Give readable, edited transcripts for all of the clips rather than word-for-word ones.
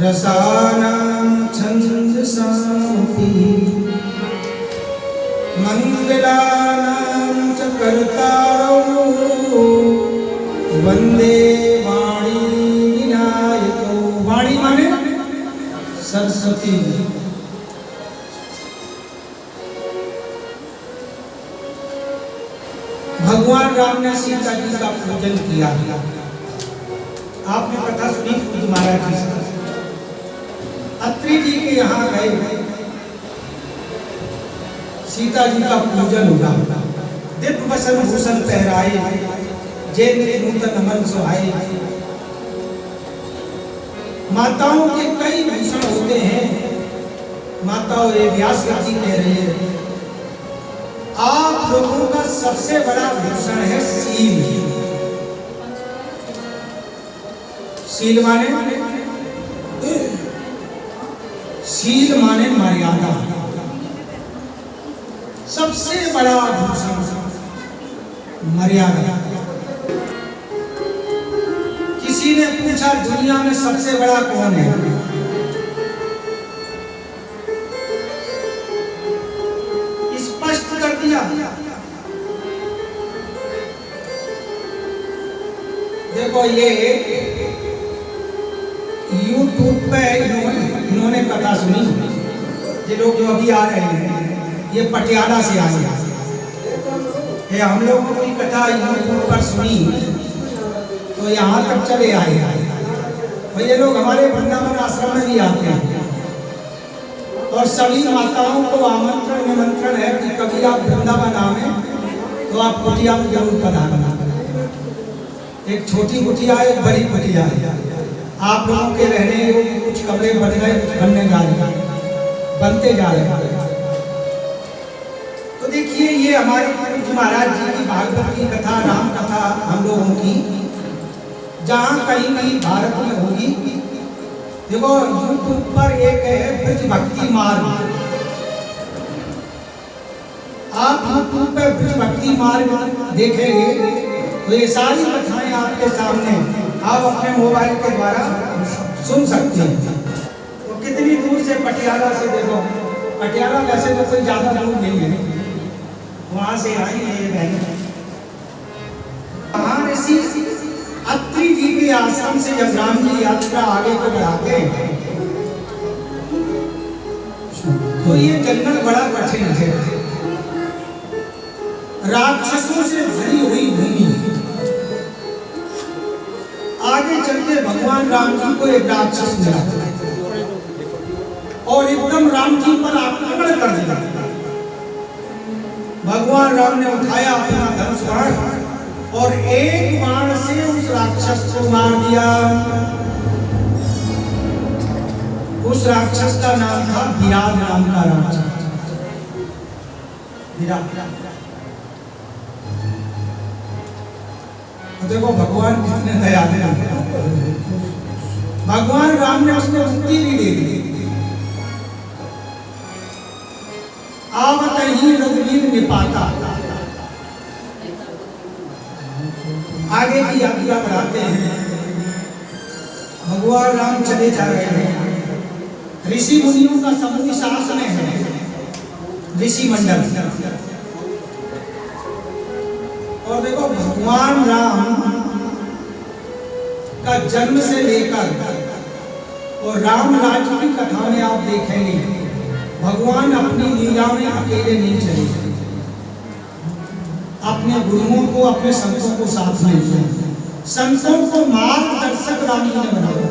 रसानां छन्दसामपि मंगलानां च कर्तारौ वंदे वाणी विनायकौ। वाणी माने सरस्वती। भगवान राम ने सीता जी का पूजन किया। आपने कथा सुनी खुद महाराज जी से। अत्रि जी के यहाँ गए, सीता जी का पूजन हुआ। दिव्य वसन भूषण पहराए, जय नूतन अमन सुहाए। माताओं के कई भूषण होते हैं। माताओं ये व्यास जी कह रहे हैं, आप लोगों का सबसे बड़ा भूषण है शील। शील माने मर्यादा। सबसे बड़ा भूषण मर्यादा। किसी ने पूछा दुनिया में सबसे बड़ा कौन है? स्पष्ट कर दिया। देखो ये YouTube पे इन्होंने कथा सुनी। ये लोग जो अभी आ रहे हैं ये पटियाला से आए हैं। हम लोग को कोई कथा YouTube पर सुनी तो यहाँ तक चले आए। और ये लोग हमारे वृंदावन आश्रम में भी आते हैं। और सभी माताओं को आमंत्रण निमंत्रण है कि कभी आप वृंदावन आवे तो आप कुटिया में जरूर पधारना। एक छोटी कुटिया है, एक बड़ी कुटिया है। आप लोगों के रहने कुछ कमरे बन गए, बनने जा रहे, बनते जा रहे। तो देखिए ये हमारे महाराज जी की भागवत की कथा, राम कथा हम लोगों की जहाँ कहीं कहीं भारत में होगी। देखो YouTube पर एक है ब्रज भक्ति मार्ग। आप YouTube पे ब्रज भक्ति मार्ग देखेंगे तो ये सारी कथाएं आपके सामने आप अपने मोबाइल के द्वारा सुन सकते हैं। तो कितनी दूर से पटियाला से, देखो पटियाला वैसे तो कोई ज्यादा दूर नहीं है, वहां से आई है ये बहन। वहां ऋषि अत्रि जी के आश्रम से जब राम जी यात्रा आगे को बढ़ाते हैं तो ये जंगल बड़ा कठिन है। राक्षसों से भरी हुई भूमि। आगे चलते भगवान राम जी को एक राक्षस मिला और एकदम राम जी पर आक्रमण कर दिया। भगवान राम ने उठाया अपना धनुष बाण और एक बाण से उस राक्षस को मार दिया। उस राक्षस का नाम था विराट नाम का राक्षस। विराट। देखो भगवान कितने दयालु हैं। भगवान राम ने उसको मुक्ति भी दे दी। आवत ही रघुवीर निपाता। आगे की यात्रा बढ़ाते हैं। भगवान राम चले जा रहे हैं। ऋषि मुनियों का समूह साथ में है, ऋषि मंडल। और देखो भगवान राम का जन्म से लेकर और राम राज्य की कथा में आप देखेंगे भगवान अपनी लीला में अकेले नहीं चले। अपने गुरुओं को, अपने संतों को साथ में लिया। संतों को मार्गदर्शक राम जी ने बनाया।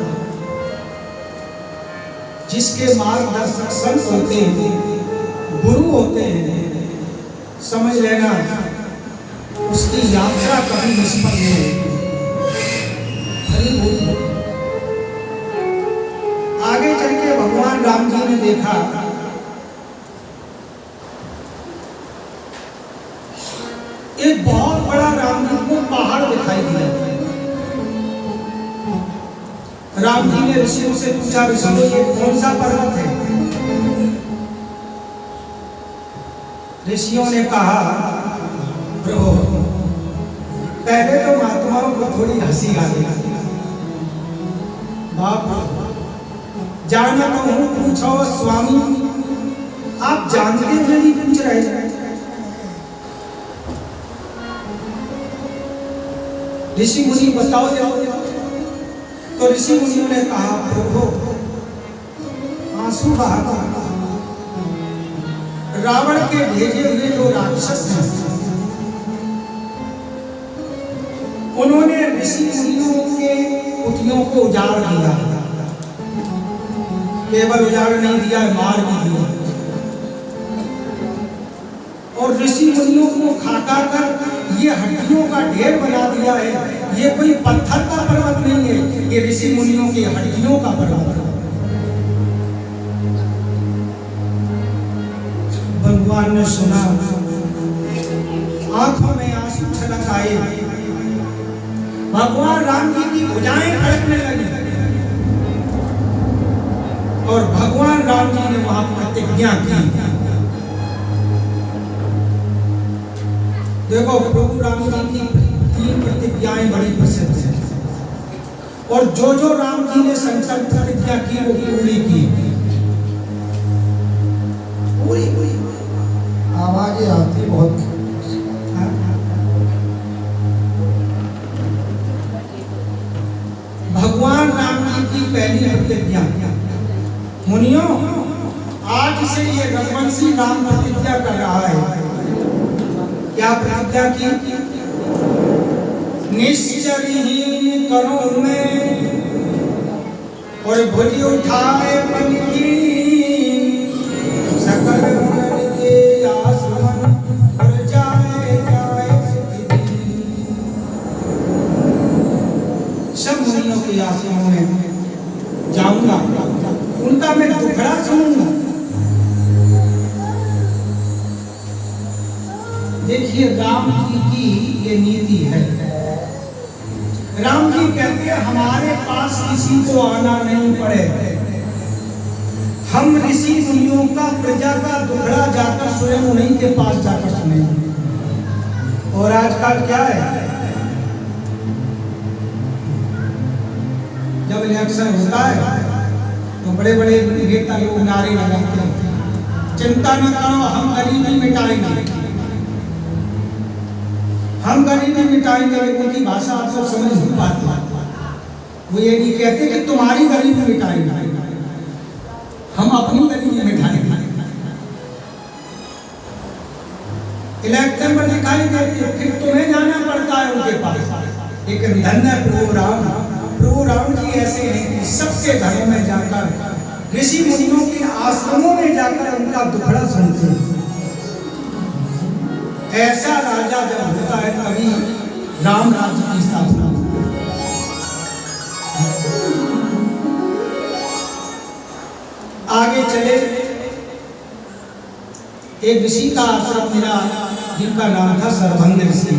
जिसके मार्गदर्शक संत होते हैं, गुरु होते हैं, समझ लेना उसकी यात्रा कभी निष्फल नहीं होती। आगे चल के भगवान राम जी ने देखा एक बहुत बड़ा राम जी को पहाड़ दिखाई दिया। राम जी ने ऋषियों से पूछा, ऋषियों ये कौन सा पर्वत है? ऋषियों ने कहा, प्रभु पहले तो महात्माओं को थोड़ी हंसी आ गई। बाप जानता हूँ पूछो स्वामी, आप जानते हुए नहीं पूछ रहे हैं। ऋषि मुनि बताओ जाओ। तो ऋषि मुनियों ने कहा प्रभु आंसू बहा, रावण के भेजे हुए जो राक्षस हैं उन्होंने ऋषि मुनियों के कुटियों को उजाड़ दिया। केवल उजाड़ नहीं दिया, मार भी दिया। और ऋषि मुनियों को खा कर ये हड्डियों का ढेर बना दिया है। ये कोई पत्थर का पर्वत नहीं है, ये ऋषि मुनियों की हड्डियों का पर्वत है। भगवान ने सुना, आंखों में आंसू छलक आए। भगवान राम जी की भुजाएं फड़कने लगी और भगवान राम जी ने वहां प्रतिज्ञा की। देखो प्रभु राम जी की 3 प्रतिज्ञाएं बड़ी प्रसिद्ध हैं और जो जो राम जी ने संकल्प प्रतिज्ञा की वो पूरी की। पूरी पूरी आवाज़ें आती बहुत। भगवान राम जी की पहली प्रतिज्ञा, मुनियों आज से ये रघुवंशी राम प्रतिज्ञा कर रहा है। क्या प्रतिज्ञा की? निश्चरहीन करूं मैं और भुज उठाए मन की, सकल मन के आसमन पर जाए जाए सुखी। सब मुनियों के आश्रमों में जाऊंगा, उनका मैं दुखड़ा सुनूंगा। देखिए राम जी की ये नीति है। राम जी कहते हैं हमारे पास किसी को आना नहीं पड़े, हम ऋषि मुनियों का प्रजा का दुखड़ा जाकर स्वयं उन्हीं के पास जाकर सुनेंगे। और आजकल क्या है, जब इलेक्शन होता है तो बड़े बड़े नेता लोग नारे लगाते हैं, चिंता न करो हम गरीबी मिटाएंगे, हम गरीबी मिटाएंगे। उनकी भाषा आप सब समझ नहीं पाते। वो ये नहीं कहते कि तुम्हारी गरीबी मिटाएंगे, हम अपनी गरीबी मिटाएंगे। इलेक्शन पर दिखाई देती है, फिर तुम्हें जाना पड़ता है उनके पास। लेकिन धन्य प्रभु राम जी ऐसे हैं कि सबके घरों में जाकर, ऋषि मुनियों के आश्रमों में जाकर उनका दुखड़ा सुनते हैं। ऐसा राजा जब होता है तभी राम राज्य की स्थापना होती है। आगे चले, एक ऋषि का आश्रम मिला जिनका नाम था सर्वभंग ऋषि।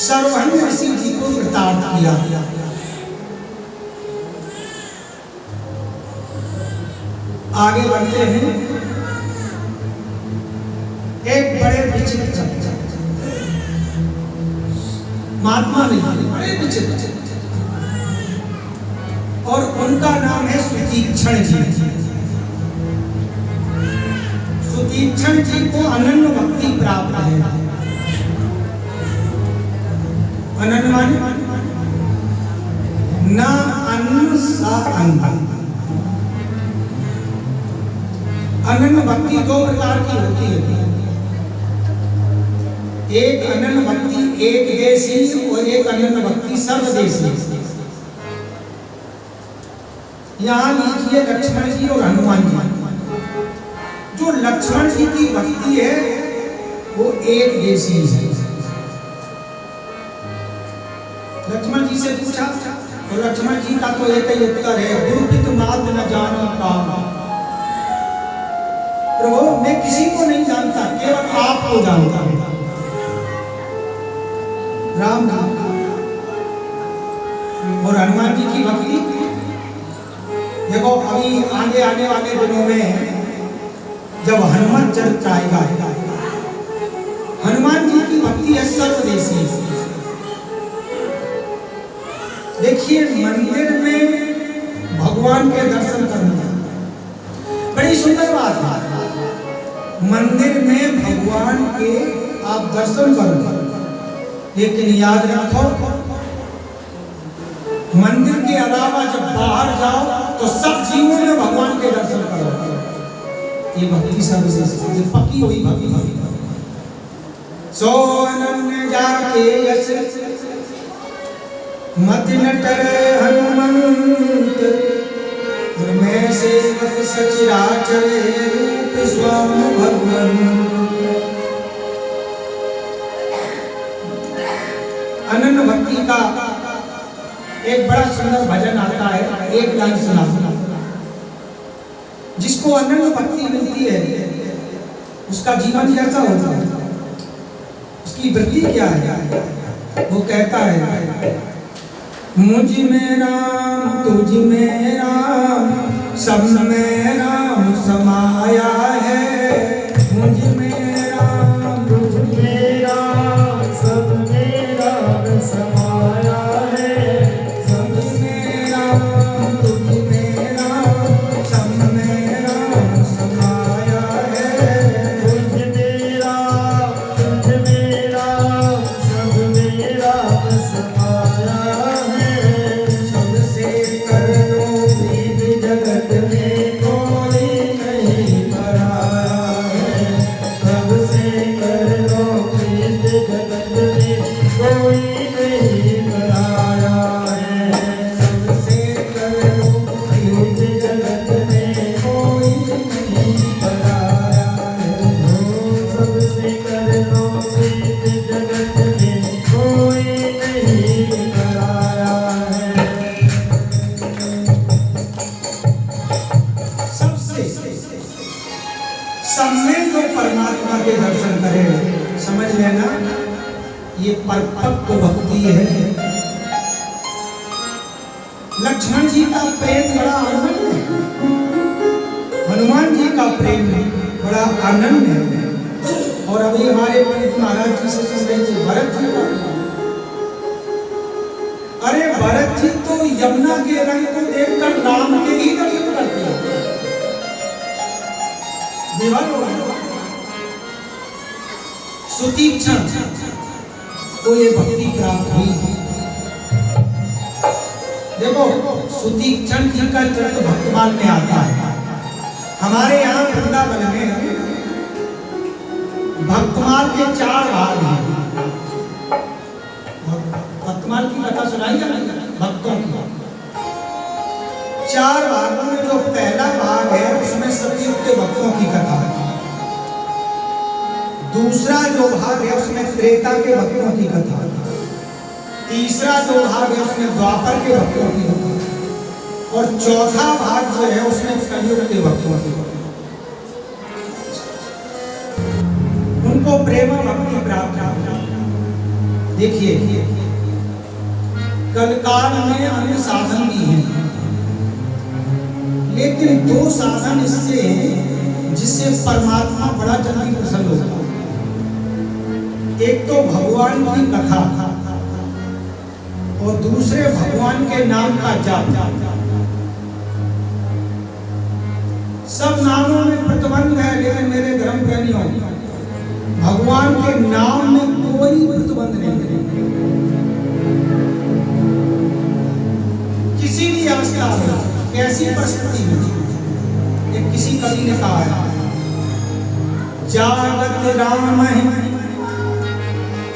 सर्वभंग ऋषि जी को कृतार्थ किया। आगे बढ़ते हैं, एक बड़े विचित्र महात्मा नहीं, बड़े विचित्र, और उनका नाम है सुतीक्षण जी। सुतीक्षण जी को अनन्य भक्ति प्राप्त है। अनन्य माने न अन्न सा अन्न। अनन्य भक्ति 2 प्रकार की होती है, एक अनन्य भक्ति एक देशी और एक अनन्य भक्ति सर्वदेशी। यहाँ लीजिए लक्ष्मण जी और हनुमान जी। जो लक्ष्मण जी की भक्ति है वो एक देशी है। लक्ष्मण जी से पूछा तो लक्ष्मण जी का तो एक ही उत्तर है, दुर्पित मात न जाना काम। प्रभु मैं किसी को नहीं जानता, केवल आपको जानता हूं। राम नाम और हनुमान जी की भक्ति देखो, अभी आगे आने वाले दिनों में जब हनुमान चरित्र आएगा, हनुमान जी की भक्ति है सर्वदेशी। देखिए देखिए मंदिर में भगवान के दर्शन करना बड़ी सुंदर बात है। मंदिर में भगवान के आप दर्शन करो, लेकिन याद रखो मंदिर के अलावा जब बाहर जाओ तो सब जीवों में भगवान के दर्शन करो। ये भक्ति सर्वश्रेष्ठ, ये पक्की हुई भक्ति। सो अनन्य जाके यश मत न टरे हनुमंत, मैं सेवक सचराचर रूप स्वामी भगवन। अनन्य भक्ति का एक बड़ा सुंदर भजन आता है, एक लाइन सुना। जिसको अनन्य भक्ति मिलती है उसका जीवन कैसा होता है, उसकी वृत्ति क्या है? वो कहता है मुझ में राम तुझ में राम सब में राम समाया है। मुझ में राम तुझ में राम सब में राम समाया है। सब में राम तुझ में राम सब में राम समाया है। तुझ में राम तुझ में राम सब में राम समाया है। सबसे कर लो प्रीत जगत में कोई नहीं पराया है। सबसे कर लो प्रीत जगत में कोई नहीं पराया है। सबसे कर लो प्रीत जगत में कोई नहीं पराया है। सबसे कर लो प्रीत जगत में कोई नहीं पराया है। सबसे सब में जो परमात्मा के दर्शन करे, समझ लेना ये परिपक्व भक्ति है। लक्ष्मण जी का प्रेम बड़ा अनन्य है, हनुमान जी का प्रेम बड़ा अनन्य है। और अभी हमारे पंडित महाराज जी से सुन रहे थे भरत जी का। अरे भरत जी तो यमुना के रंग को देखकर राम के ही दर्शन करते हैं। विवल हो गया। सुतीक्षण को ये भक्ति प्राप्त हुई। देखो सुतीक्षण जी का चरित्र भक्तमाल में आता है। हमारे यहाँ वृंदावन में भक्तमाल के 4 भाग हैं। भक्तमाल की कथा सुनाई है भक्तों की। 4 भागों में जो पहला भाग है उसमें सतयुग के भक्तों की कथा है। दूसरा जो भाग है उसमें त्रेता के भक्तों की कथा है। तीसरा जो भाग है उसमें द्वापर के भक्तों की कथा है। और चौथा भाग जो है उसमें कलयुग के भक्तों की कथा। उनको प्रेम भक्ति प्राप्त है। देखिए कलकाल में अन्य साधन भी हैं, लेकिन 2 साधन इससे हैं जिससे परमात्मा बड़ा जल्दी प्रसन्न होता है। एक तो भगवान की कथा और दूसरे भगवान के नाम का जाप। सब नामों में प्रतिबंध है, लेकिन मेरे धर्म प्रेमियों भगवान के नाम में कोई प्रतिबंध नहीं है। किसी भी अवस्था में, कैसी परिस्थिति में, ये किसी कवि ने कहा है जागत राम है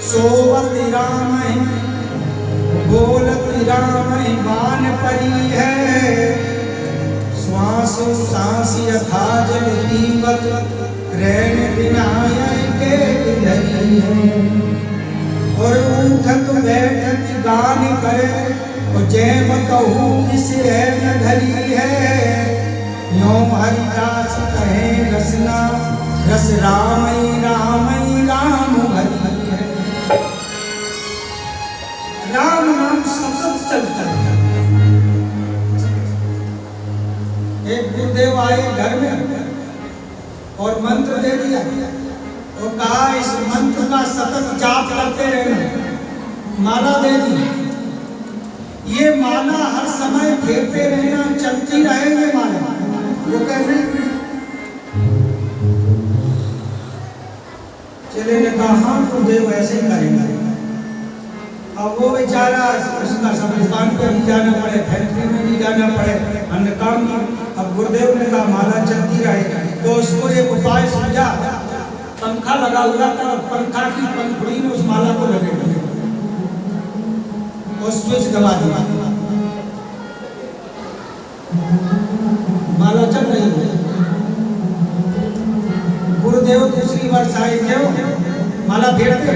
सोवत राम है बोलत राम है मान परी है। श्वास सांस यथा जल दीपक रैन विनायक के धरी है। और उठत बैठत गान करे और जय कहूँ किस न धरी है। यों हरिदास कहे रसना रस रामई रामई राम हरि है। राम नाम सतत चलता है। एक गुरुदेव आए घर में और मंत्र दे दिया और कहा इस मंत्र का सतत जाप करते रहना। माला दे दी। ये ये माला हर समय फेरते रहना, चलती रहे ये माला। वो कह रहे चले ने कहा हाँ गुरुदेव ऐसे ही करेंगे। अब वो बेचारा उसका सब दुकान पे भी जाना पड़े, फैक्ट्री में भी जाना पड़े, अन्य काम की। अब गुरुदेव ने कहा माला चलती रहे, तो उसको एक उपाय समझा। पंखा लगा हुआ था, पंखा की पंखुड़ी में उस माला को लगे और स्विच दबा दिया, माला चल रही है। गुरुदेव दूसरी बार साए क्यों माला फेरते,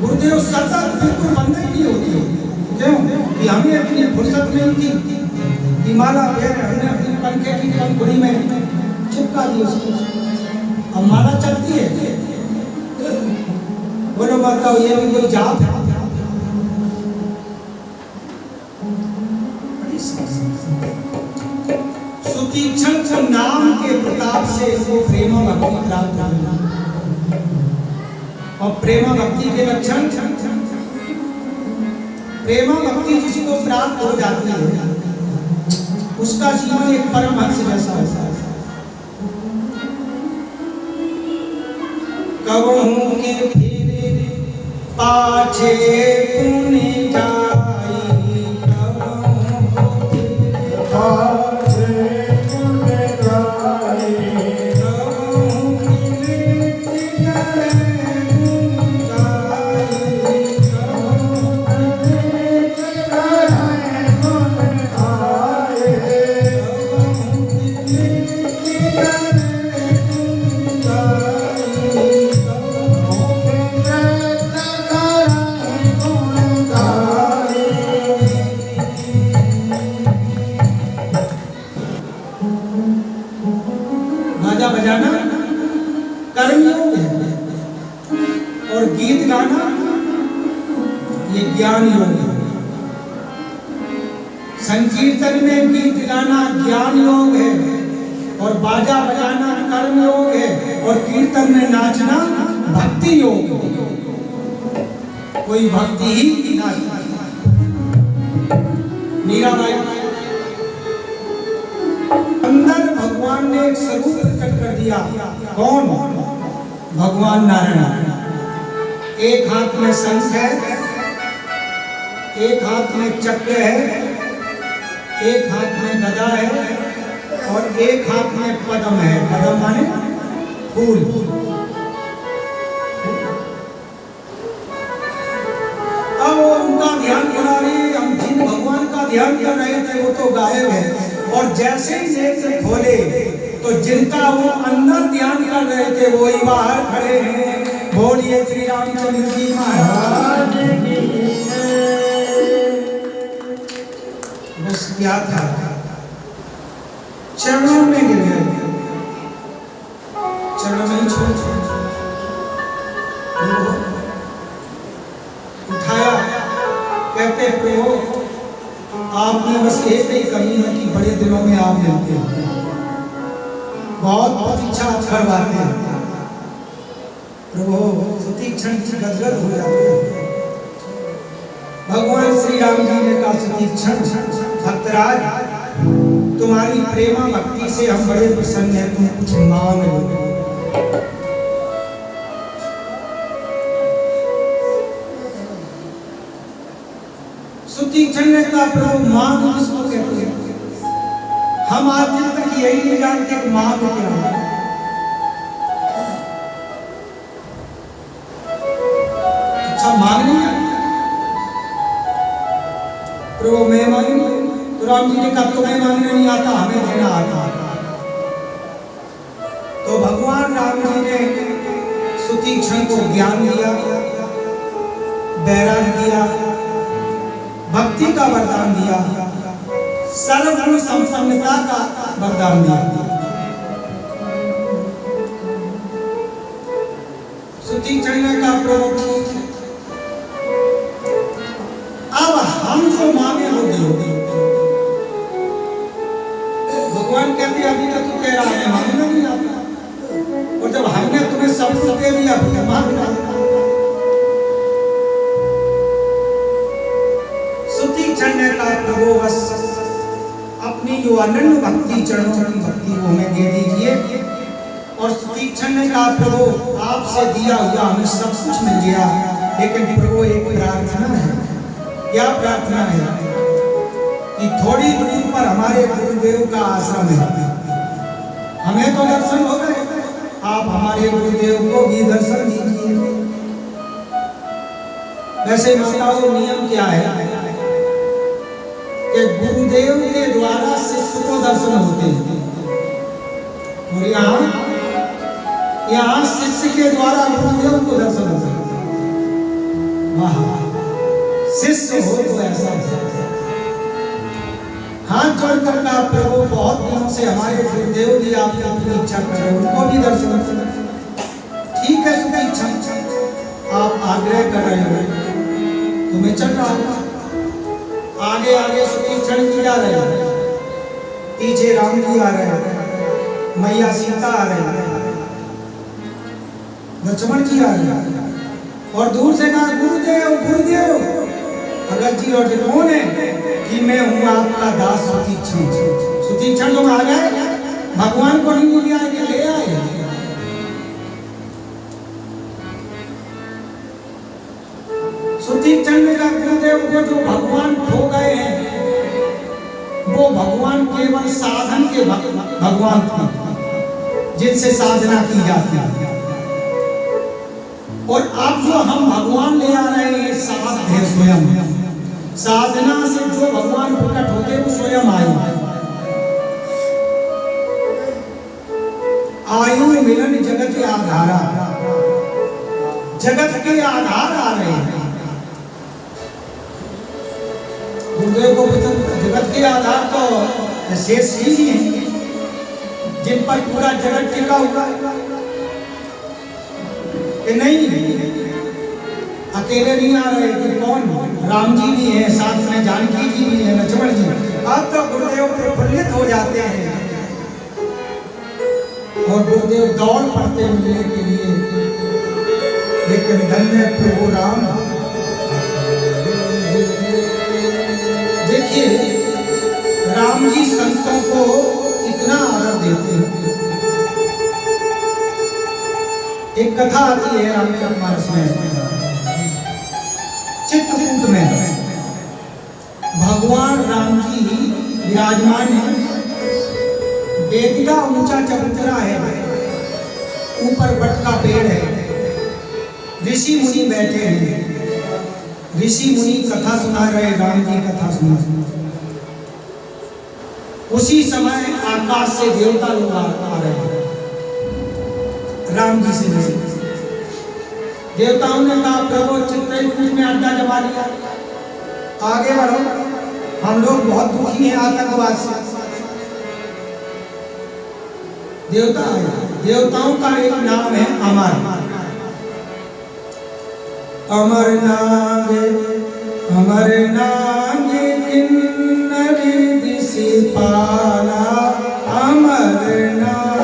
गुरुदेव सतत बिल्कुल बंद नहीं होती। क्यों कि हमें अपनी फुर्सत नहीं थी कि माला फेर, हमने अपने पंखे की पंखुड़ी में चिपका दी उसको। अब माला चलती है। बोलो बताओ ये भी कोई जाप है? सुतीक्षण को नाम के प्रताप से वो प्रेम भक्ति प्राप्त हुई। और प्रेम भक्ति के लक्षण, प्रेम भक्ति जिसको प्राप्त हो जाती है उसका जीवन एक परमहंस जैसा होता है। कबहू के फिरे पाछे पुनि जाई, कबहू के फिरे पाछे पुनि जाई, कबहू के फिरे पुनि जाई, कबहू के फिरे पुनि जाई, कबहू के बजाना कर्मयोग है और गीत गाना ये ज्ञान योग है। संकीर्तन में गीत गाना ज्ञान योग है और बाजा बजाना कर्म योग है और कीर्तन में नाचना भक्ति योग है। कोई भक्ति ही नाचता। मीराबाई अंदर भगवान ने एक स्वरूप प्रकट कर दिया। कौन? भगवान नारायण। एक हाथ में शंख है, एक हाथ में चक्र है, एक हाथ में गदा है और एक हाथ में पद्म है। पद्म माने फूल। अब वो उनका ध्यान करा रहे, हम जिन भगवान का ध्यान कर रहे थे वो तो गायब है। और जैसे ही नेत्र खोले तो जिनका वो अंदर ध्यान कर रहे थे वो ही बाहर खड़े हैं। बोलिए श्री रामचंद्र जी महाराज की। बस क्या था, चरणों में गिर गए, चरणों में छोड़ उठाया। कहते प्रभु आपने बस एक ही कमी है कि बड़े दिनों में आप मिलते हैं, बहुत प्रतीक्षा करवाते हैं। प्रभु सुतीक्षण की गदगद हो जाते हैं। भगवान श्री राम जी ने कहा सुतीक्षण भक्तराज तुम्हारी प्रेमा भक्ति से हम बड़े प्रसन्न हैं, तुम कुछ मांग लो। सुतीक्षण ने कहा प्रभु मांग किसको कहते हैं? हम आज दिन तक यही नहीं जानते कि मांग क्या है। अच्छा मांगना है प्रभु मैं मांगूंगा। तो राम जी ने कहा तुम्हें मांगना नहीं आता, हमें देना आता। तो भगवान राम जी ने सुतीक्षण को ज्ञान दिया, वैराग्य दिया, भक्ति का वरदान दिया, सर्वगुण संपन्नता का वरदान दिया। सुतीक्षण ने कहा प्रभु अब हम जो मांगे वो दो। भगवान कहते अभी तक तू कह रहा है मांगना नहीं आता, और जब हमने तुम्हें सब कुछ दे दिया तो मांगना। सुतीक्षण ने कहा प्रभु अनन्य भक्ति, चरणों की भक्ति वो हमें दे दीजिए। और तीक्षण ने कहा प्रभु आपसे दिया हुआ हमें सब कुछ मिल गया, लेकिन प्रभु एक प्रार्थना है। क्या प्रार्थना है? कि थोड़ी दूर पर हमारे गुरुदेव का आश्रम है, हमें तो दर्शन हो गए, आप हमारे गुरुदेव को भी दर्शन दीजिए। वैसे माताओं नियम क्या है कि गुरुदेव के द्वारा शिष्य को दर्शन होते हैं, और यहाँ शिष्य के द्वारा गुरुदेव को दर्शन होते हैं। वाह, शिष्य हो तो ऐसा हाथ जोड़कर कहा प्रभु बहुत दिनों से हमारे गुरुदेव भी आपकी अपनी इच्छा कर रहे हैं, उनको भी दर्शन। ठीक है सुखी इच्छा, आप आग्रह कर रहे हो तो मैं चल रहा हूँ। आगे आगे सुतीक्षण जी आ रहे हैं, पीछे राम जी आ रहे हैं, मैया सीता आ रहे हैं, लक्ष्मण जी आ रहे हैं, और दूर से कहा गुरुदेव गुरुदेव। भगत जी और कौन है? कि मैं हूँ आपका दास सुतीक्षण। सुतीक्षण लोग आ गए, भगवान को नहीं लिया के ले आए। सुतीक्षण ने कहा गुरुदेव को जो भगवान खो गए हैं, वो भगवान केवल साधन के भगवान थे, जिनसे साधना की जाती है। और अब जो हम भगवान ले आ रहे हैं साध है स्वयं। साधना से जो भगवान प्रकट होते वो स्वयं आयु आयु मिलन जगत के आधारा, जगत के आधार आ रहे हैं। गुरुदेव को जगत के आधार तो शेष ही हैं, जिन पर पूरा जगत टिका हुआ है। नहीं अकेले नहीं आ रहे कि कौन? राम जी भी हैं, साथ में जानकी जी भी हैं, लक्ष्मण जी। अब तो गुरुदेव प्रफुल्लित हो जाते हैं और गुरुदेव दौड़ पड़ते मिलने के लिए। लेकिन धन्य प्रभु राम, देखिए राम जी संतों को इतना आदर देते हैं। एक कथा आती है रामचरितमानस में, चित्रकूट में भगवान राम जी विराजमान है। वेदिका ऊंचा चबूतरा है, ऊपर बट का पेड़ है, ऋषि मुनि बैठे हैं। ऋषि मुनि कथा सुना रहे, राम जी कथा सुना। उसी समय आकाश से देवता लोग आ रहे हैं राम जी से मिले। देवताओं ने कहा प्रभु चित्रकूट में अड्डा जमा लिया, आगे बढ़ो, हम लोग बहुत दुखी हैं आतंकवाद से। देवता आए, देवताओं का एक नाम है अमर। अमर नागे अमर नागे किन्नरी दिशि पाला, अमर नागे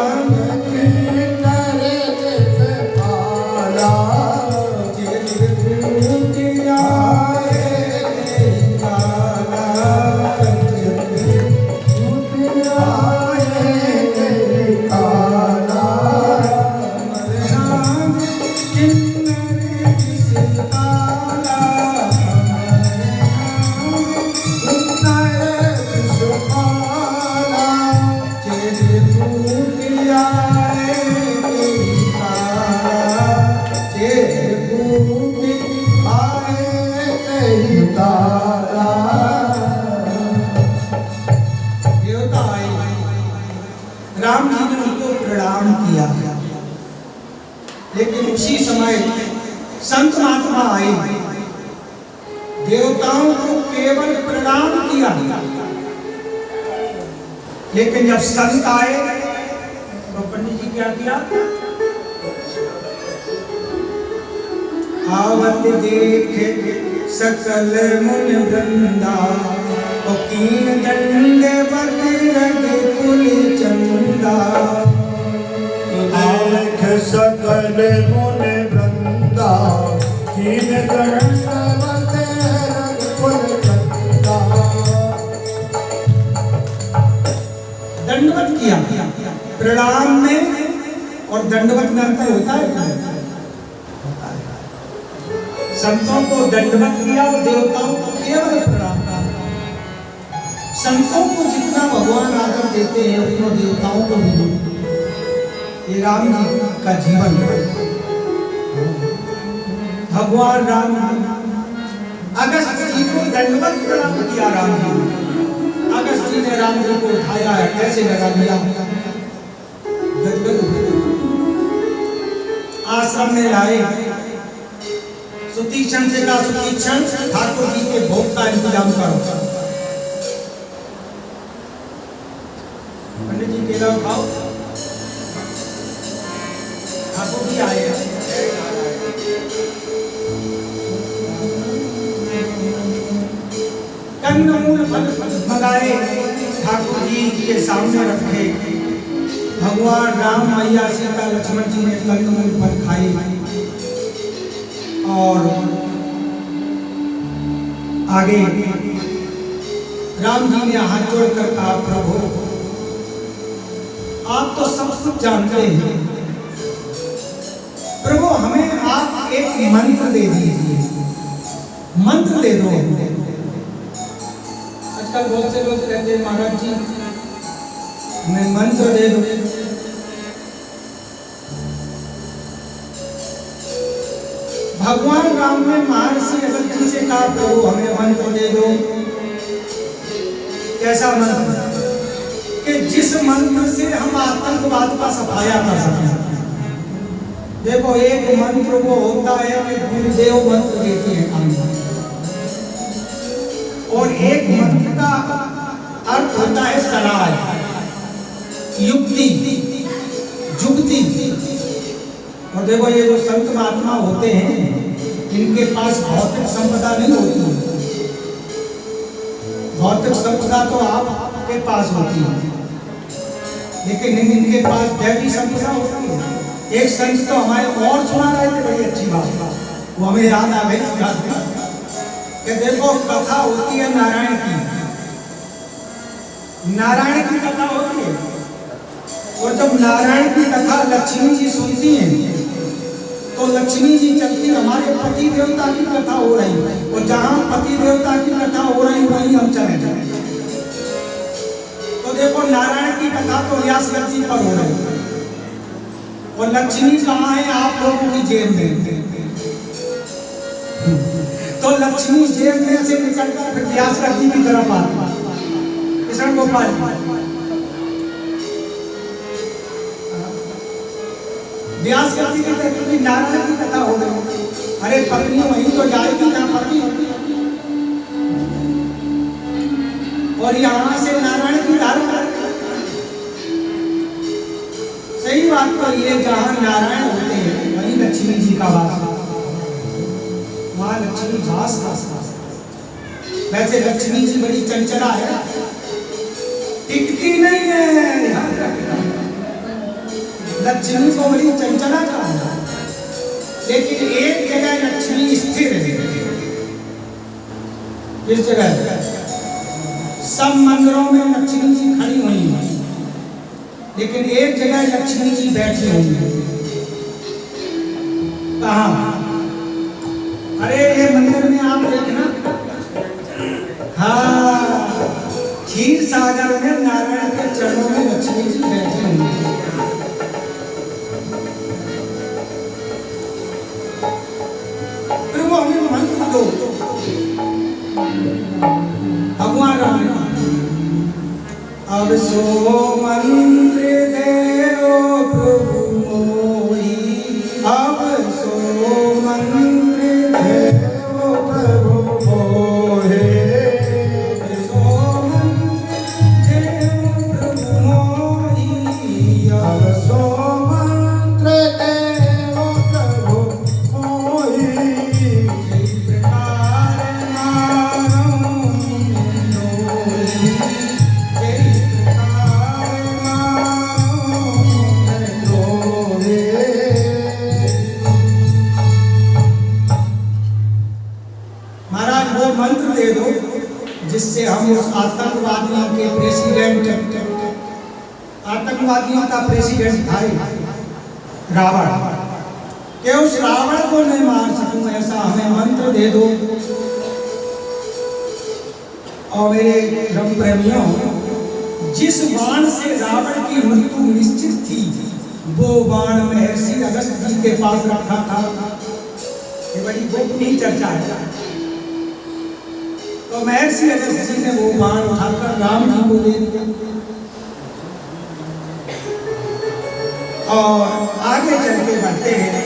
राम जी ने उनको प्रणाम किया। लेकिन उसी समय संत महात्मा आए, देवताओं को केवल प्रणाम किया। लेकिन जब संत आए तो पंडित जी क्या किया? आवत देखे सकल मुन वृंदा, कीन दंड बदरग कुल चंदा। देख सकल मुन वृंदा, कीन दंड बदरग कुल चंदा। किया प्रणाम में, और दंडवत में अंतर होता है? संतों को दंडवत किया और देवताओं को केवल प्रणाम किया। संतों को जितना भगवान आदर देते हैं उतना देवताओं को भी देते। ये राम जी का जीवन है। भगवान राम अगस्त जी को दंडवत प्रणाम किया। राम जी अगस्त जी ने राम जी को उठाया है, कैसे लगा दिया, गदगद हो गए। आश्रम में लाए, सुतीक्षण से कहा, सुतीक्षण ठाकुर जी के भोग का इंतजाम करो। पंडित जी केला खाओ, ठाकुर जी आए। कंदमूल मंगाए, ठाकुर जी के सामने रखे। भगवान राम, मैया सीता, लक्ष्मण जी ने कंदमूल फल खाए और आगे राम जी ने हाथ जोड़कर कहा, प्रभु आप तो सब कुछ जानते हैं, प्रभु हमें आप एक मंत्र दे दीजिए, मंत्र दे दो। आजकल बहुत से लोग कहते हैं, महाराज जी हमें मंत्र दे दो। भगवान राम ने महर्षि अगस्त जी से कहा, प्रभु हमें मंत्र दे दो। कैसा मंत्र? कि जिस मंत्र से हम आतंकवाद का सफाया कर सकें। देखो, एक मंत्र वो होता है कि गुरुदेव मंत्र देते हैं, और एक मंत्र का अर्थ होता है सलाह, युक्ति, जुक्ति। और देखो, ये जो संत महात्मा होते हैं, इनके पास भौतिक संपदा नहीं होती। भौतिक संपदा तो आपके पास होती है, लेकिन इनके पास दैवी संपदा होती है। एक संत तो हमारे और सुना रहे थे, बड़ी अच्छी बात, वो हमें याद आ गई कि देखो, कथा होती है नारायण की, नारायण की कथा होती है, और जब नारायण की कथा लक्ष्मी जी सुनती हैं, तो लक्ष्मी जी चलती, हमारे पति देवता की कथा हो रही है, और जहां पति देवता की कथा हो रही वहीं हम चले जाए। तो देखो, नारायण की कथा तो व्यास जी पर हो रही है, और लक्ष्मी कहाँ है? आप लोगों की जेब में। तो लक्ष्मी जेब में से निकलकर फिर व्यास जी की तरफ आती, कृष्ण गोपाल। व्यास जी की तरफ नारायण की कथा हो गई। अरे पत्नी वहीं तो जाएगी जहाँ पति, और यहाँ से नारायण की धारा। सही बात तो ये, जहाँ नारायण होते हैं वहीं लक्ष्मी जी का वास, वहाँ लक्ष्मी वास। वैसे लक्ष्मी जी बड़ी चंचला है, टिकती नहीं है। लक्ष्मी को बड़ी चंचला का है, लेकिन एक जगह लक्ष्मी स्थिर है। किस जगह? सब मंदिरों में लक्ष्मी जी खड़ी हुई है, लेकिन एक जगह लक्ष्मी जी बैठी हुई है। कहाँ? अरे ये मंदिर में आप देखना, हाँ, क्षीर सागर में नारायण के चरणों में लक्ष्मी जी बैठी हुई है। प्रभु हमें मंत्र दो। भगवान राम ने अब सो मंत्र देओ प्रभु मोहि, अब सो मंत्र देओ प्रभु मोहि, सो मंत्र देओ प्रभु मोहि, अब सो मंत्र देओ प्रभु मोहि। जय प्रकार मानो लोहि, मंत्र दे दो जिससे हम उस आतंकवादियों के प्रेसिडेंट आतंकवादियों का प्रेसिडेंट था रावण, कि उस रावण को मैं मार सकूं, ऐसा हमें मंत्र दे दो। और मेरे धर्म प्रेमियों, जिस बाण से रावण की मृत्यु निश्चित थी, वो बाण महर्षि अगस्त जी के पास रखा था। ये बड़ी गोपनीय चर्चा है। तो महर्षि अगस्त जी ने वो बाण उठाकर राम जी को दे दिया। और आगे चल के बढ़ते हैं,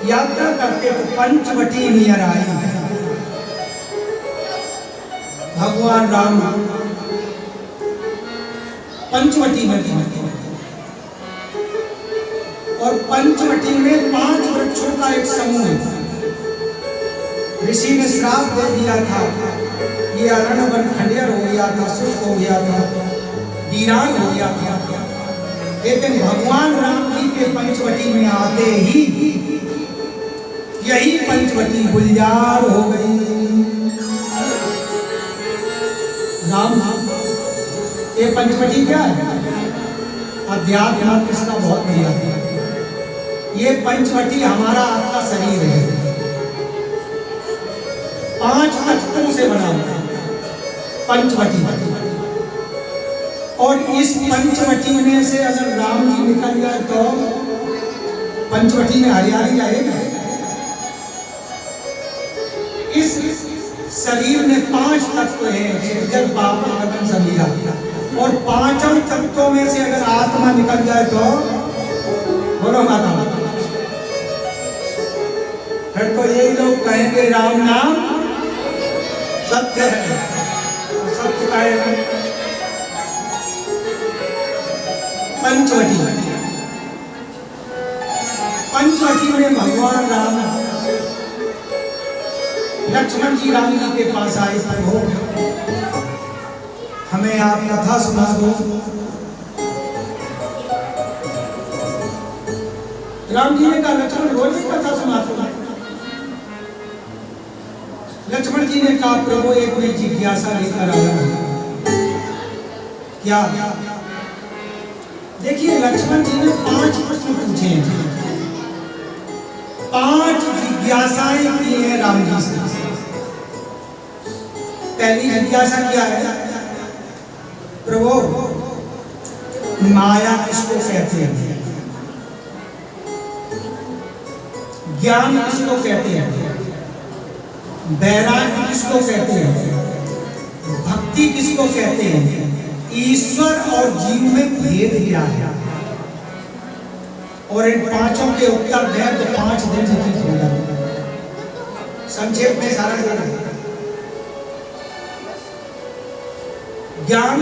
यात्रा करके तो पंचवटी नियर आई। भगवान राम पंचवटी में थे और पंचवटी में 5 वृक्षों का एक समूह है। ऋषि ने श्राप दे दिया था, ये अरण्य वन खंडहर हो गया था, शुष्क हो गया था, वीरान हो गया था। लेकिन भगवान राम जी के पंचवटी में आते ही यही पंचवटी गुलजार हो गई। राम ये पंचवटी क्या है? अध्यात्म इसका बहुत बढ़िया है। ये पंचवटी हमारा आपका शरीर है, 5 तत्वों से बना हुआ है पंचवटी। और इस पंचवटी में से अगर राम जी निकल जाए तो पंचवटी में हरियाली जाएगा। इस शरीर में 5 तत्व हैं, जल पावन गगन समीरा, और 5 तत्वों में से अगर आत्मा निकल जाए तो बोलो माता, फिर तो यही लोग कहेंगे राम नाम सत्य है। सत्य का है पंचवटी। पंचवटी में भगवान राम लक्ष्मण जी राम जी के पास आए, प्रभु हमें आप कथा सुना दो। राम जी ने कहा लक्ष्मण रोज ही कथा सुनाते हैं। लक्ष्मण जी ने कहा प्रभु एक कोई जिज्ञासा लेकर आया। क्या? देखिए लक्ष्मण जी ने 5 प्रश्न पूछे हैं, 5 जिज्ञासाएं की है राम जी से। पहली जिज्ञासा क्या है? प्रभु माया किसको कहते हैं? ज्ञान किसको कहते हैं? वैराग्य किसको कहते हैं? भक्ति किसको कहते हैं? ईश्वर और जीव में भेद क्या है? और इन 5 के उत्तर दें तो 5 दिन से ठीक हो जाए। संक्षेप में सारा जगह ज्ञान,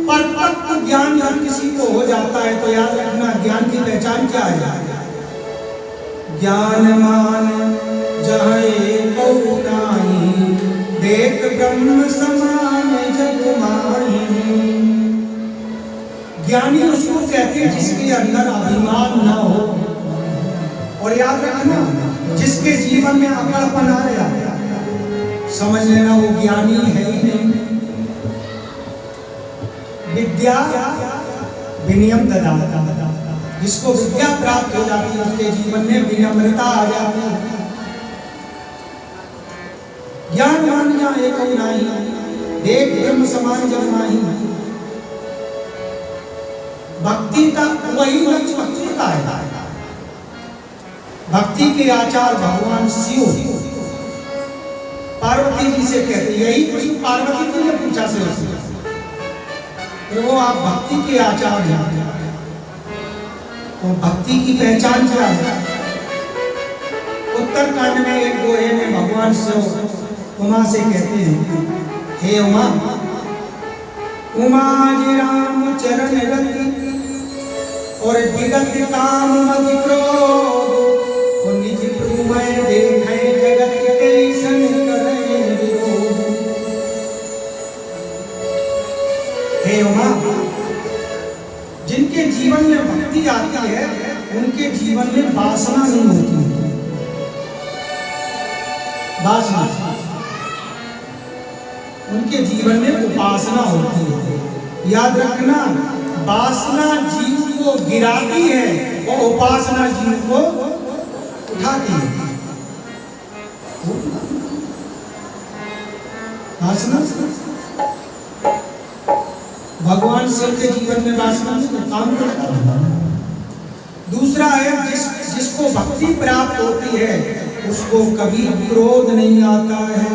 परतत्व ज्ञान जब किसी को हो जाता है तो याद रखना ज्ञान की पहचान क्या है? ज्ञान मान जहाँ एको नाहीं, देख ब्रह्म समान जग माही। ज्ञानी उसको कहते हैं जिसके अंदर अभिमान ना हो। और याद रखना जिसके जीवन में अकड़पन आ गया, समझ लेना वो ज्ञानी है ही नहीं। विद्या विनियम ददाता, जिसको विद्या प्राप्त हो जाती है उसके जीवन में विनम्रता आ जाती है। ज्ञान मान जहाँ एको नाहीं, देख ब्रह्म समान जग माही। भक्ति का वही लक्ष्य भक्ति का है। भक्ति के आचार भगवान शिव पार्वती जी से कहते, यही प्रश्न पार्वती जी ने पूछा से तो वो आप भक्ति के आचार हैं, तो भक्ति की पहचान क्या है? उत्तरकांड में एक दोहे में भगवान शिव उमा से कहते हैं, हे उमा, उमा जी राम चरण रति और विगत काम मति क्रोध, निज प्रभुमय देखे जगत कैसन करे विरोध। हे उमा, जिनके जीवन में भक्ति आती है उनके जीवन में वासना नहीं होती। वासना उनके जीवन में उपासना होती है। याद रखना, वासना जीव को गिराती है और उपासना जीव को उठाती है। वासना भगवान शिव के जीवन में वासना में काम करता है। दूसरा है जिसको भक्ति प्राप्त होती है उसको कभी क्रोध नहीं आता है।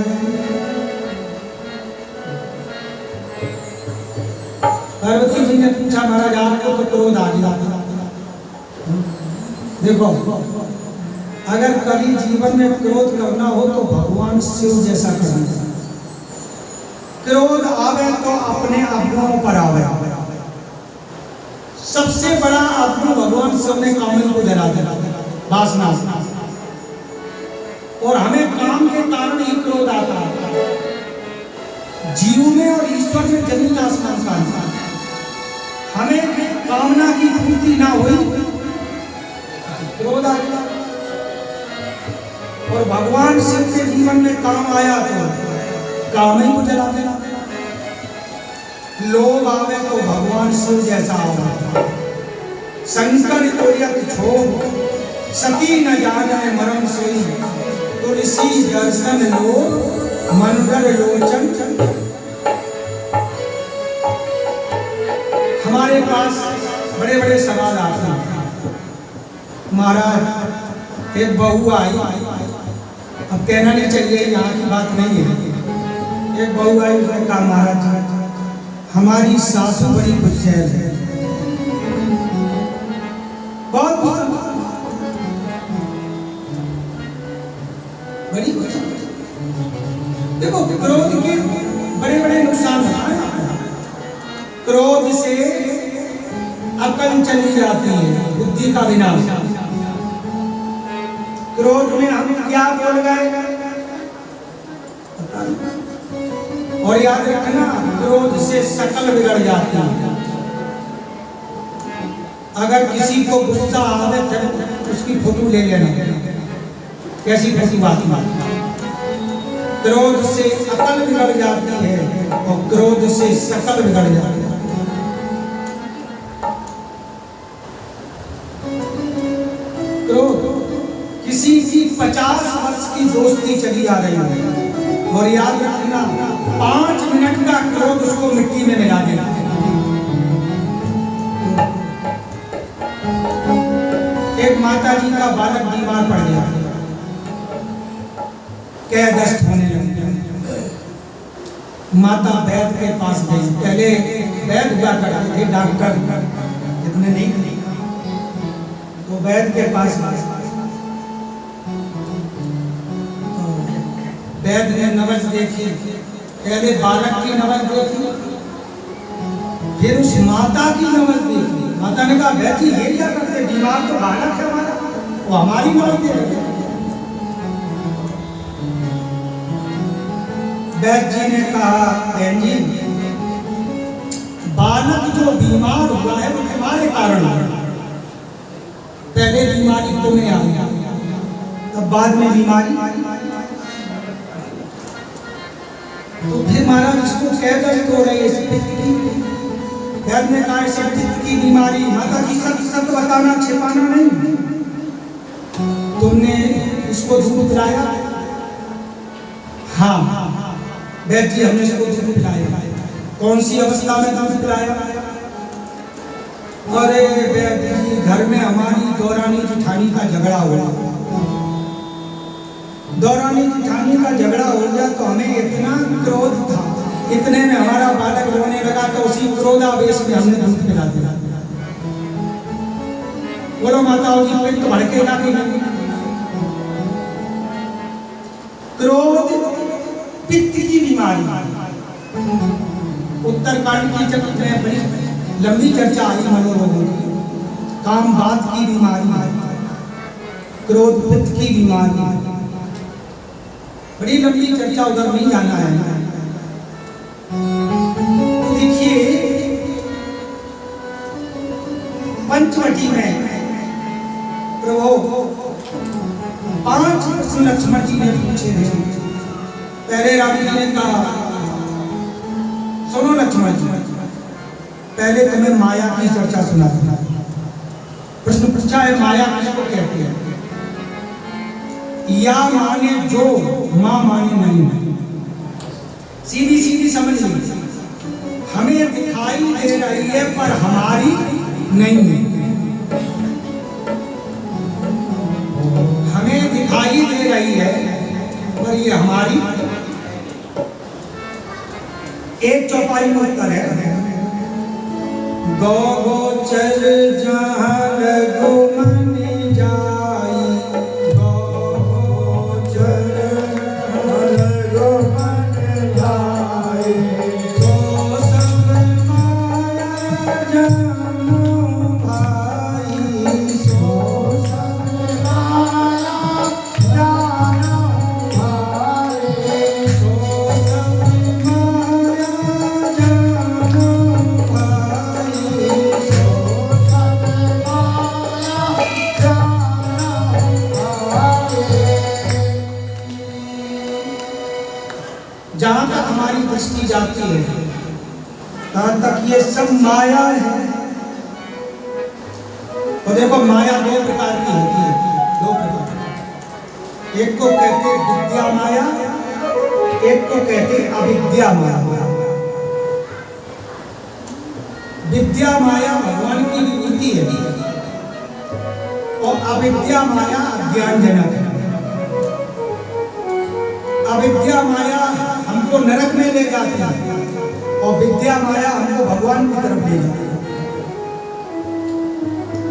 पार्वती जी ने पूछा महाराज आपको तो क्रोध आ गया। देखो, अगर कभी जीवन में क्रोध करना हो तो भगवान शिव जैसा करना। क्रोध आवे तो अपने अवगुणों पर आवे। सबसे बड़ा अवगुण भगवान शिव ने कामन को जला दिया, वासना। और हमें काम के कारण ही क्रोध आता है। जीव में और ईश्वर में जमीन आसमान का अंतर। हमें कामना की पूर्ति ना हुई, क्रोध आ गया। और भगवान शिव के जीवन में काम आया तो काम ही को जला देना। लोभ आवे तो भगवान शिव जैसा आवे। शंकर तो यत छोड़ सती न जाने मरम सोई, तुलसी दर्शन लो मनगर लोचन। हमारे पास बड़े बड़े सवाल आते हैं। महाराज एक बहू आई, अब कहना नहीं चाहिए, यहाँ की बात नहीं है। एक बहू आई, उसने कहा महाराज हमारी सासू बड़ी गुस्सैल है, बहुत बड़ी गुस्सैल। देखो, क्रोध के बड़े बड़े नुकसान हैं। क्रोध से अकल चली जाती है, बुद्धि का विनाश। क्रोध में हम क्या बोल गए, और याद रखना, क्रोध से शकल बिगड़ जाती है। अगर किसी को गुस्सा आवे तो उसकी फोटो ले लेना, कैसी कैसी बात। क्रोध से अकल बिगड़ जाती है और क्रोध से शकल बिगड़ जाती है। क्रोध किसी की 50 वर्ष की दोस्ती चली आ रही है, और याद रखना 5 मिनट का क्रोध उसको मिट्टी में मिला देना। एक माता जी का बालक बीमार पड़ गया, क्या दस्त होने लगी। माता वैद्य के पास गई। पहले वैद्य हुआ करते थे, डॉक्टर इतने नहीं, तो वैद्य के पास वैद्य ने नबज देखी। पहले बालक की नबज देखी, फिर उस माता की नबज देखी। माता ने कहा वैद्य ये क्या करते, बीमार तो बालक है हमारा, वो हमारी नबज दे रहे। वैद्य जी ने कहा बहन जी, बालक जो बीमार हुआ है वो तुम्हारे कारण हुआ। पहले बीमारी तुम्हें आई, तब बाद में बीमारी। तो फिर महाराज इसको कह दर्द हो रही है, पित्त की। वैद्य ने कहा इसे पित्त की बीमारी। माता की सत्य बताना, छिपाना नहीं। तुमने इसको दूध पिलाया? हाँ वैद्य जी, हमने इसको दूध पिलाया। कौन सी अवस्था में दूध पिलाया? अरे वैद्य जी, घर में हमारी दौरानी जिठानी का झगड़ा हुआ। दौरानी जिठानी का झगड़ा हो गया तो हमें इतना क्रोध था, इतने में हमारा बालक रोने लगा, तो उसी क्रोधावेश में हमने दूध पिला दिया। बोलो माता जी, पेट भड़केगा कि नहीं? क्रोध पित्त की बीमारी। उत्तरकांड की जब बड़ी लंबी चर्चा आई मनोरोगों की, काम बात की बीमारी, क्रोध पित्त की बीमारी, बड़ी लंबी चर्चा, उधर नहीं जाना है। तो देखिए पंचवटी में प्रभु 5 प्रश्न लक्ष्मण जी ने पूछे थे। पहले राम जी ने कहा सुनो लक्ष्मण जी, पहले तुम्हें माया की चर्चा सुना था। प्रश्न पूछा है माया किसको कहती है? या माने जो, मां माने नहीं। सीधी सीधी समझ लीजिए, हमें दिखाई दे रही है पर हमारी नहीं है। हमें दिखाई दे रही है पर ये हमारी। एक चौपाई में उत्तर है, गोचर जहाँ रघुमन जाई, गोचर रघुमन जाई, सो सब माया जानो भाई, सो सब माया जानो भाई, सो सब माया जानो भाई, सो सब माया जानो भाई। जहां तक हमारी दृष्टि जाती है तहां तक ये सब माया है। तो देखो माया दो प्रकार की होती है, दो प्रकार। एक को कहते विद्या माया, एक को कहते अविद्या माया। विद्या माया भगवान की विभूति है और अविद्या माया अज्ञानजनक है। अविद्या माया हमको नरक में ले जाती है और विद्या माया हमको भगवान की तरफ ले जाती है।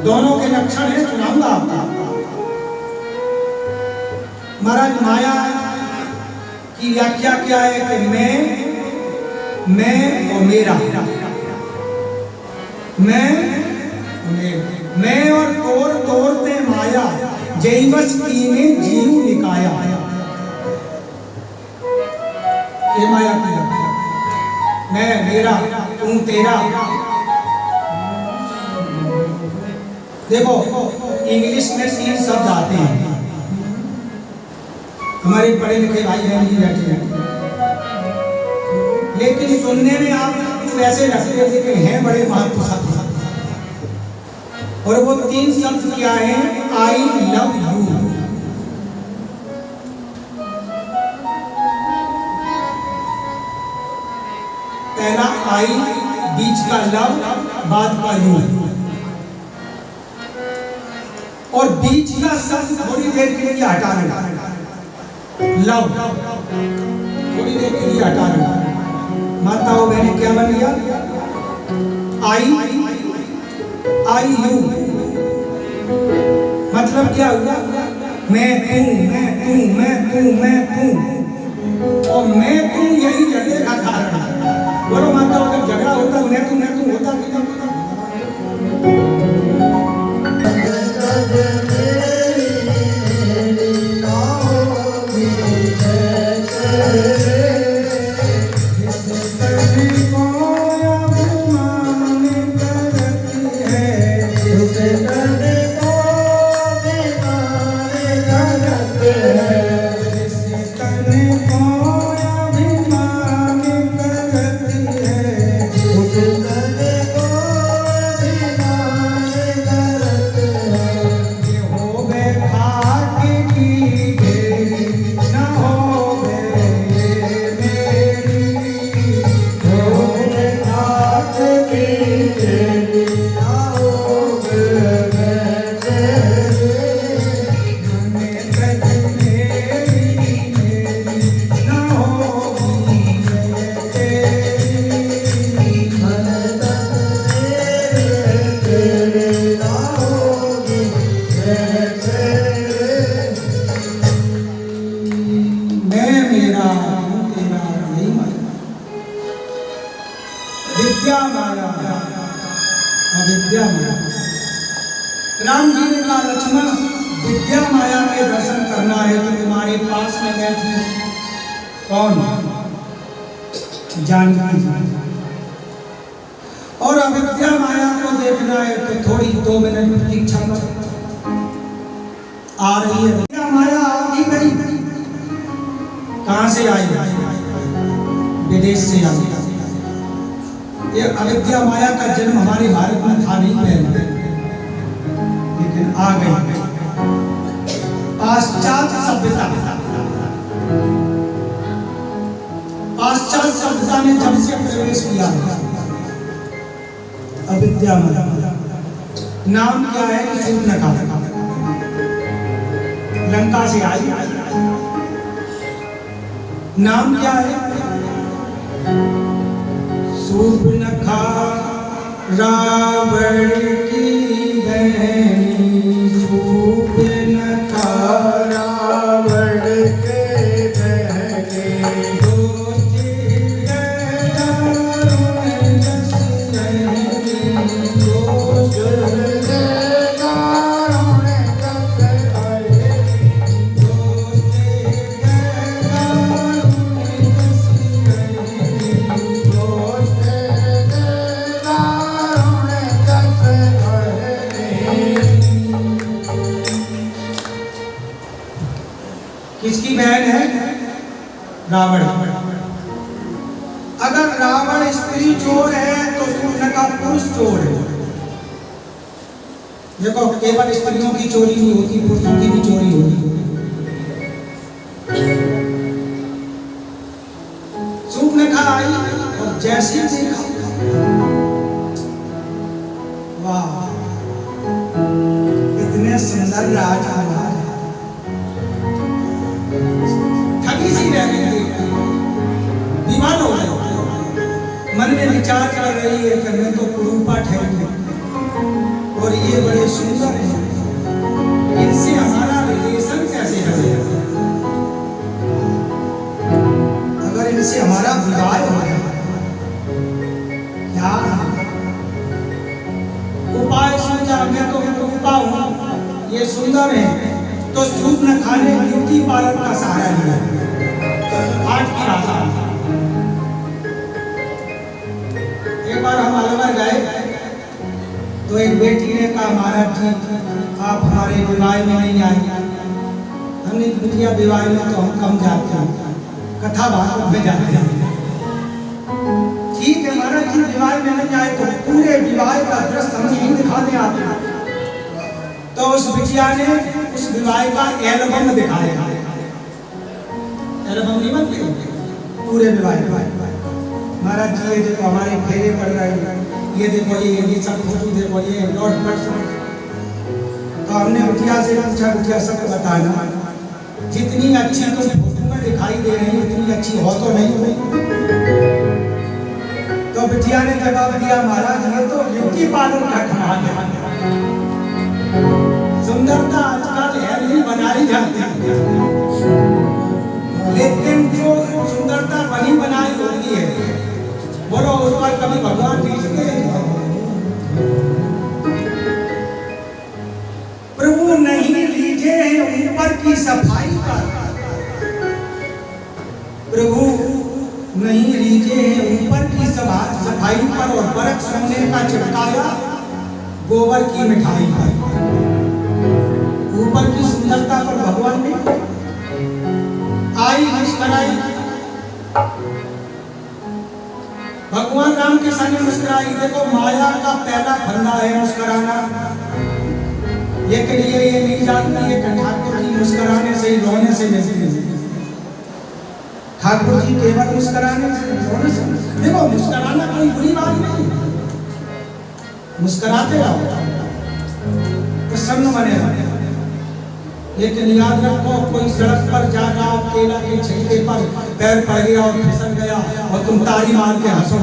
दोनों के लक्षण है, सुनाऊंगा आपको। महाराज माया की व्याख्या क्या है कि मैं और मेरा, मैं और तोर तोरते माया, जैवस कीने जीव निकाया। ये माया की व्याख्या, मैं मेरा तू तेरा। देखो इंग्लिश में 3 शब्द आते हैं, हमारे पढ़े लिखे भाई बहन जी बैठे हैं, लेकिन सुनने में आप कुछ वैसे लगते थे कि हैं बड़े महत्वपूर्ण। और वो 3 शब्द क्या है? I love you. पहला आई, बीच का लव, बाद का यू। और बीच का शब्द थोड़ी देर के लिए हटा लेना, लव थोड़ी देर के लिए हटा लेना। माताओं बहने क्या बन गया? आई यू। मतलब क्या हुआ? मैं तू और मैं तू, यही झगड़े का कारण है। बोलो माताओं, जब झगड़ा होता है मैं तू होता कि नहीं? विद्या माया। राम जी ने कहा लक्ष्मण, विद्या माया के दर्शन करना है तो तुम्हारे पास में बैठी कौन? जानकी। और अविद्या माया को देखना है तो थोड़ी 2 मिनट प्रतीक्षा करो, आ रही है। विद्या माया आ भी गई। कहां से आई? विदेश से आई। ये अविद्या माया का जन्म हमारे भारत में था नहीं पहले, लेकिन आ गई पाश्चात्य सभ्यता। पाश्चात्य सभ्यता ने जब से प्रवेश किया अविद्या माया, नाम क्या है? शूर्पणखा, लंका से आई। नाम क्या है? शूर्पणखा रावण की बहनी, शूर्पणखा रावण के बहने, किसकी बहन है? रावण। अगर रावण स्त्री चोर है तो शूर्पणखा पुरुष चोर है। देखो, केवल स्त्रियों की चोरी नहीं होती, पुरुषों की भी चोरी होती। शूर्पणखा आई और जैसे देखा, वाह, इतने सुंदर राजकुमार, विमान हो गए। मन में विचार कर रही है कि मैं तो कुरूपा ठहरी और ये बड़े सुंदर हैं, इनसे हमारा रिलेशन कैसे रहेगा? अगर इनसे हमारा विवाह हो गया, क्या उपाय सोचा? मैं तो कुरूपा हूँ, ये सुंदर है, तो शूर्पणखा ने ब्यूटी पार्लर का सहारा लिया। आज की राजा, एक बार हम अलवर गए तो एक बेटी ने कहा, महाराज जी आप हमारे विवाह में नहीं आए। हमने पूछा, विवाह में तो हम कम जाते हैं, कथा भागवत में जाते हैं। ठीक है महाराज जी, विवाह में नहीं आए तो पूरे विवाह का दृश्य हमें ही दिखा दे आप। तो उस बिटिया ने उस विवाह का एल्बम दिखाया। एल्बम नहीं बनते पूरे विवाह। महाराज जी ये देखो हमारे फेरे पड़ रहे हैं, ये देखो ये सब फोटो देखो, ये लॉर्ड पर्सन। तो हमने बिटिया से पूछा, बिटिया सब बताना, जितनी अच्छी तुम फोटो में दिखाई दे रही है उतनी अच्छी हो तो नहीं हुई? तो बिटिया ने जवाब दिया, महाराज ये तो ब्यूटी पार्लर का कमाल है। सुंदरता आजकल है नहीं बनाई जाती, लेकिन जो सुंदरता बनी बनाई होती है, बोलो उस पर कभी भगवान टीचते हैं? प्रभु नहीं लीजे हैं ऊपर की सफाई पर, प्रभु नहीं लीजे हैं ऊपर की सफाई पर, और बरक सोने का चिपकाया गोबर की मिठाई पर। ऊपर की सुंदरता पर भगवान ने आई मुस्कुराई। भगवान राम के सामने मुस्कुराई। देखो माया का पहला फंदा है मुस्कुराना, लेकिन ये नहीं जानती है कि ठाकुर जी मुस्कुराने से, रोने से नहीं। ठाकुर जी केवल मुस्कुराने से, रोने से। देखो मुस्कुराना कोई बुरी बात नहीं, मुस्कुराते रहो, प्रसन्न बने रहो। लेकिन याद रखो, कोई सड़क पर जा रहा हो, केला के छिलके पर पैर पड़ गया और फिसल गया और तुम ताली मार के हंसो,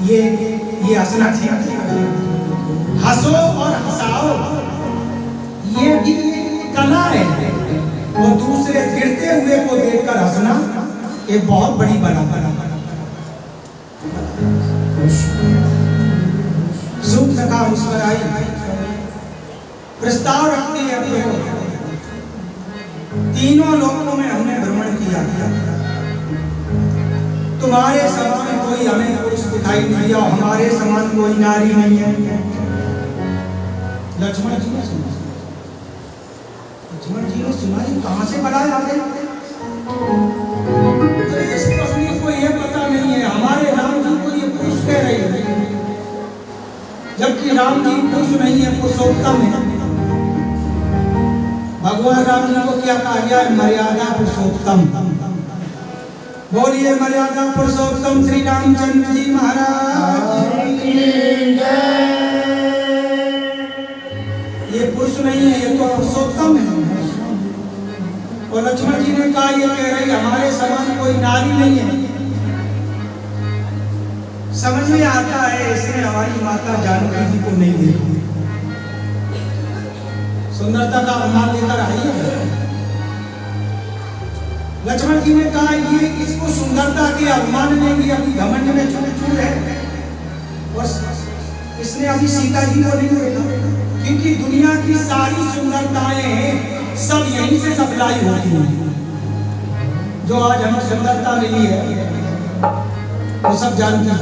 ये हंसना ठीक है? हंसो और हंसाओ, ये भी कला है। और दूसरे गिरते हुए को देखकर हंसना एक बहुत बड़ी बना। शूर्पणखा मुस्कुराई, प्रस्ताव रखती है, तीनों लोकों में हमने भ्रमण किया, तुम्हारे समान कोई हमें पुरुष दिखाई नहीं दिया, हमारे समान कोई नारी नहीं है। लक्ष्मण जी ने सुना, लक्ष्मण जी ने सुना, ये कहां से बनाया आ गए? इस प्रश्न को यह पता नहीं है, हमारे कह रही है, जबकि राम जी पुरुष नहीं है, पुरुषोत्तम है। भगवान राम जी को क्या कहा गया है? मर्यादा पुरुषोत्तम। बोलिए मर्यादा पुरुषोत्तम श्री रामचंद्र जी महाराज की जय। ये पुरुष नहीं है, ये तो पुरुषोत्तम है। और लक्ष्मण जी ने कहा, ये कह रही हमारे समान कोई नारी नहीं है। समझ में आता है इसने हमारी माता जानकी जी को नहीं देखा, सुंदरता का अनुमान लेकर आई है। लक्ष्मण जी ने कहा, ये इसको सुंदरता के अनुमान में भी अभी घमंड में चूर है, और इसने अभी सीता जी को नहीं देखा, क्योंकि दुनिया की सारी सुंदरताएं सब यहीं से सप्लाई होती हैं। जो आज हमें सुंदरता मिली है वो सब जानती है।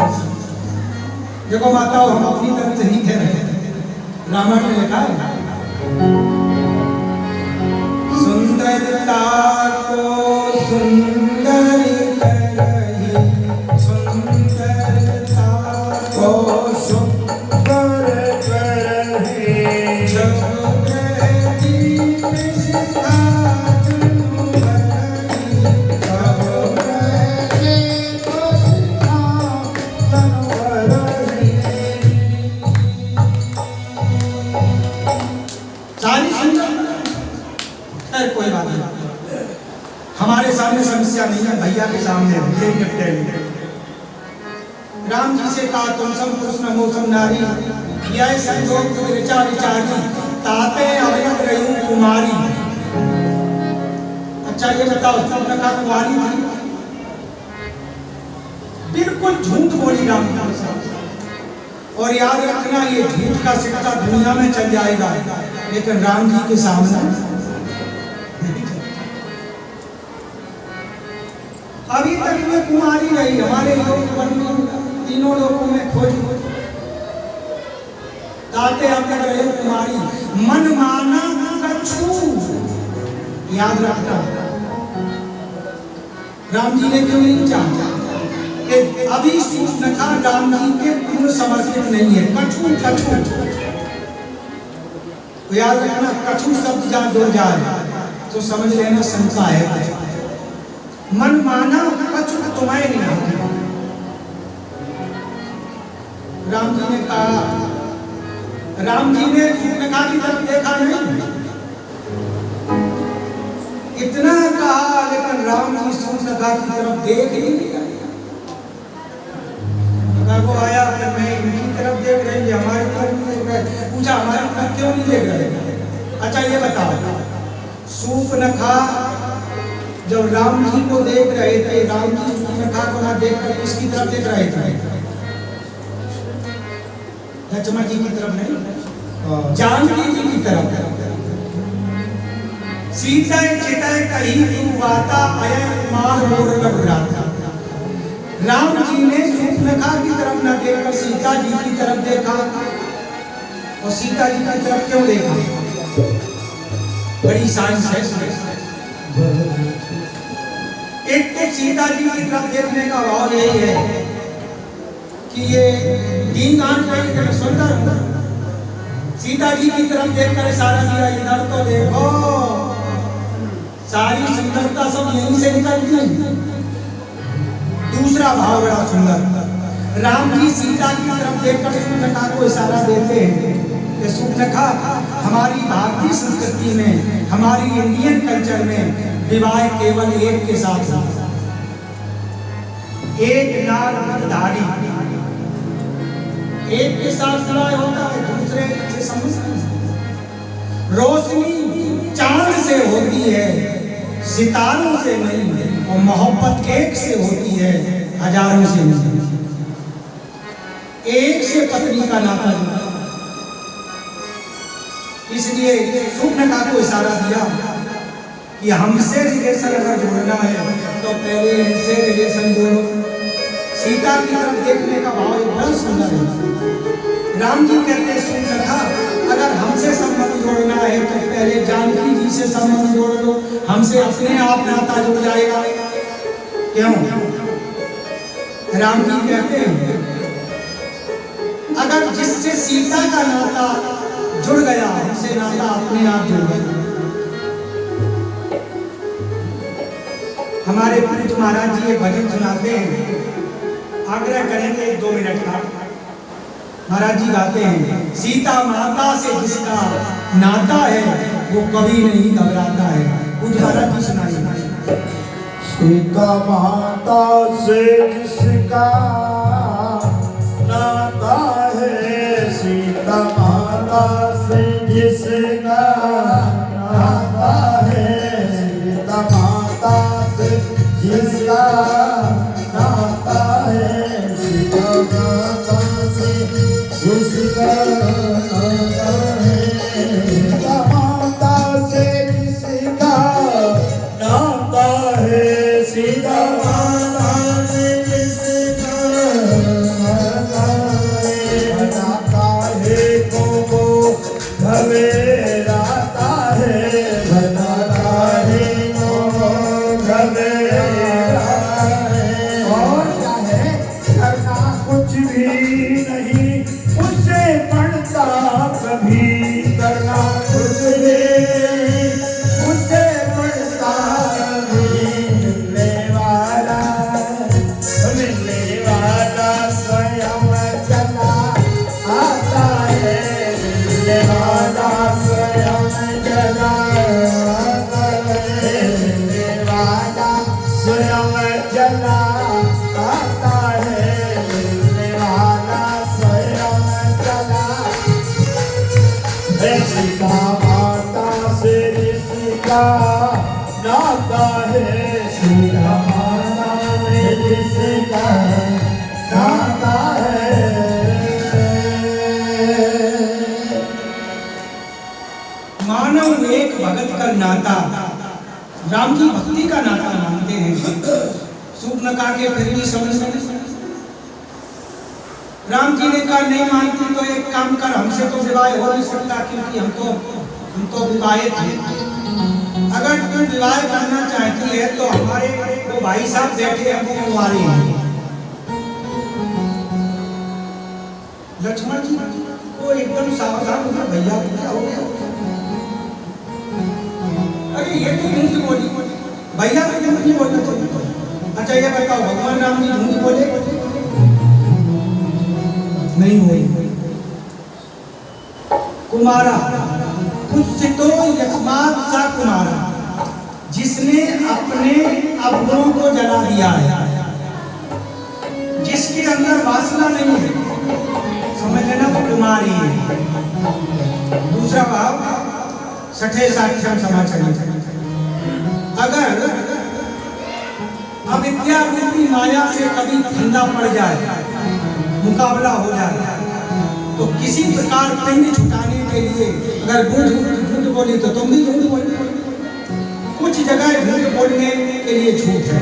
देखो माताओं, हम अपनी तरफ से नहीं कह रहे, रामायण में लिखा है, सुंदरता को सुंदर करही, सुंदरता को सुंदर करही, जब कोई बात नहीं, हमारे सामने समस्या नहीं है, भैया के सामने राम जी से कहा, तुम सब पुरुष नमो सब नारी, यह संजोग ऋचा विचारी, ताते अवयव रही कुमारी। अच्छा ये बताओ, सुनखा कुमारी थी? बिल्कुल झूठ बोली राम जी के साथ। और याद रखना, ये झूठ का सिक्का दुनिया में चल जाएगा, लेकिन राम जी के सामने अभी तक ये कुमारी रही। हमारे लोग तीनों लोगों में खोज ताते अब तक रहे कुमारी, मन माना कछु। याद रखना, राम जी ने क्यों नहीं चाहा कि अभी सूर्पनखा राम जी के पूर्ण समर्पित नहीं है। कछु कछु तो याद रखना, कछु शब्द जहाँ जुड़ जाए तो समझ लेना शंका है। मन माना कछु तुम्हें नहीं। राम जी ने कहा, राम जी ने सूर्पनखा की तरफ देखा नहीं, इतना कहा, लेकिन राम जी सूर्पनखा की तरफ देख ही नहीं। वो आया कि मैं इनकी तरफ देख रही, हमारी तरफ नहीं देख रहे। पूछा, हमारी तरफ क्यों नहीं देख रहे? अच्छा ये बताओ, सूर्पनखा जब राम जी को देख रहे थे, राम जी सूर्पनखा को ना देख कर किसकी तरफ देख रहे थे? लक्ष्मण जी की तरफ नहीं, जानकी जी की तरफ। सीता चितय कही तू वाता, अय कुमार मोर लघुराता। राम जी ने सूर्पनखा की तरफ न देखकर सीता जी की तरफ देखा। और सीता जी की तरफ क्यों देखा? बड़ी साइंस है। एक तो सीता जी की तरफ देखने का भाव यही है कि ये दीनदान का सुंदर, सीता जी की तरफ देखकर इशारा दिया, इधर तो देखो, सारी सुंदरता सब यहीं से निकलती है। दूसरा भाव बड़ा सुंदर, राम जी सीता की तरफ देखकर सूर्पनखा को इशारा देते हैं कि सूर्पनखा, हमारी भारतीय संस्कृति में, हमारी इंडियन कल्चर में विवाह केवल एक के साथ, एक नारधारी, एक के साथ विवाह होता है, दूसरे से संबंध। रोशनी चांद से होती है, सितारों से नहीं, और मोहब्बत एक से होती है, हजारों से नहीं। एक से पत्नी का नाता जुड़ा। इसलिए सूर्पनखा को इशारा दिया कि हमसे रिलेशन अगर जोड़ना है तो पहले इनसे रिलेशन जोड़ो। सीता की तरफ देखने का भाव बहुत सुंदर है। राम जी कहते सूर्पनखा, अगर हमसे संबंध जोड़ना है तो पहले जानकी जी से संबंध जोड़ लो, हमसे अपने आप नाता जुड़ जाएगा। क्यों? राम जी कहते हैं अगर जिससे सीता का नाता जुड़ गया, उनसे नाता अपने आप जुड़ गया। हमारे पूज्य महाराज जी एक भजन सुनाते हैं, आग्रह करेंगे 2 मिनट का। महाराज जी गाते हैं, सीता माता से जिसका नाता है वो कभी नहीं घबराता है। पूज्य महाराज जी सुनाइए। सीता माता से जिसका नाता है, सीता माता से जिसका नाता है, सीता माता से जिसका नाता है, सीता माता से जिसका नाता है, सीता माता से जिसका नाता है, सीता माता से जिसका नाता है, नाता है को घबराता है, बनाता है को घबराता है, और क्या है करना कुछ भी नहीं उससे पढ़ता कभी, करना कुछ भी उससे पढ़ता कभी, मिलने वाला स्वयं चला आता है, मिलने वाला स्वयं चला आता है, मिलने वाला स्वयं चला आता है, मिलने वाला स्वयं चला। सीता माता से जिसका नाता है, सीता माता से जिसका नाता है। मानव एक भगत का नाता राम की भक्ति का नाता मानते हैं। सूप न काटे फिर भी समझ नहीं। राम जी ने कहा नहीं मानती तो एक काम कर, हमसे तो विवाह हो नहीं सकता क्योंकि हम तो विवाहित हैं। अगर तुम विवाह करना चाहती है तो हमारे वो भाई साहब बैठे हैं वो कुंवारे हैं। लक्ष्मण जी को एकदम सावधान होना, भैया क्या हो गया? अरे ये तो झूठ बोली, भैया तो झूठ नहीं बोलना चाहिए। अच्छा ये बताओ भगवान राम जी झूठ बोले? नहीं हुई। कुमारा कुछ तो यस्मात् सा कुमारा, जिसने अपने अवगुणों को जला दिया है, जिसके अंदर वासना नहीं है, समझ लेना वो कुमारी है। दूसरा भाव छठे साक्षर समाचार, अगर अविद्या रूपी माया से कभी फंदा पड़ जाए, मुकाबला हो जाता है, तो किसी प्रकार पिंड छुटाने के लिए अगर झूठ बोली तो तुम भी झूठ बोलो। कुछ जगह झूठ बोलने के लिए झूठ है,